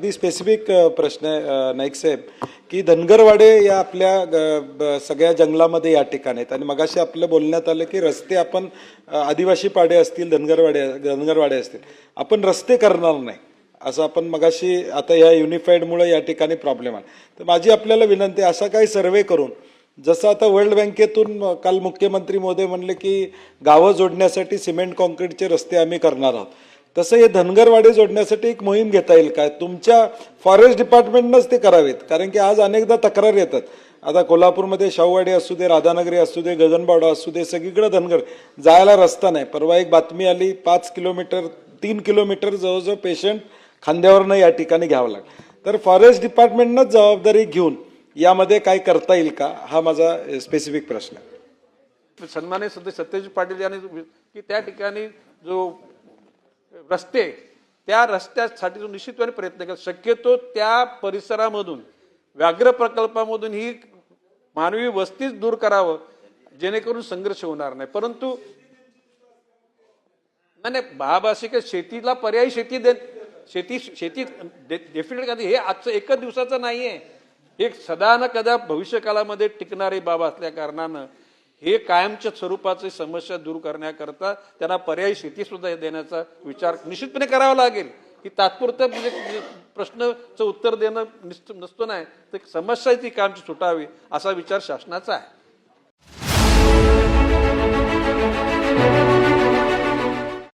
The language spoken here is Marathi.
माझ्यासाठी स्पेसिफिक प्रश्न आहे नाईक साहेब, की धनगरवाडे या आपल्या सगळ्या जंगलामध्ये या ठिकाणी आहेत आणि मगाशी आपलं बोलण्यात आलं की रस्ते आपण आदिवासी पाडे असतील, धनगरवाडे असतील, आपण रस्ते करणार नाही असं आपण मगाशी, आता या युनिफाईडमुळे या ठिकाणी प्रॉब्लेम आहे. तर माझी आपल्याला विनंती आहे, असा काही सर्वे करून, जसं आता वर्ल्ड बँकेतून काल मुख्यमंत्री महोदय म्हणले की गावं जोडण्यासाठी सिमेंट कॉन्क्रीटचे रस्ते आम्ही करणार आहोत, तसं हे धनगरवाडे जोडण्यासाठी एक मोहीम घेता येईल काय? तुमच्या फॉरेस्ट डिपार्टमेंटनंच ते करावेत, कारण की आज अनेकदा तक्रार येतात. आता कोल्हापूरमध्ये शाहूवाडी असू दे, राधानगरी असू दे, गगनबावडा असू दे, सगळीकडे धनगर जायला रस्ता नाही. परवा एक बातमी आली, 5 किलोमीटर 3 किलोमीटर जवळजवळ पेशंट खांद्यावरनं या ठिकाणी घ्यावं लागलं. तर फॉरेस्ट डिपार्टमेंटनंच जबाबदारी घेऊन यामध्ये काय करता येईल का, हा माझा स्पेसिफिक प्रश्न आहे. सन्माननीय सत्यजित पाटील यांनी की त्या ठिकाणी जो रस्ते, त्या रस्त्यासाठी जो निश्चितपणे प्रयत्न केला. शक्यतो त्या परिसरामधून, व्याघ्र प्रकल्पामधून ही मानवी वस्तीच दूर करावं, जेणेकरून संघर्ष होणार नाही. परंतु नाही महाभाषिक शेतीला पर्यायी शेती डेफिनेटली, हे आजचं एकच दिवसाचं नाहीये, एक सदा न कदा भविष्यकाळामध्ये टिकणारी बाब असल्या कारणानं हे कायमच्या स्वरूपाची समस्या दूर करण्याकरता त्यांना पर्यायी शेती सुद्धा देण्याचा विचार निश्चितपणे करावा लागेल. की तात्पुरतं म्हणजे प्रश्नाचं उत्तर देणं नसतो, नाही तर समस्या ती कायमची सुटावी असा विचार शासनाचा आहे.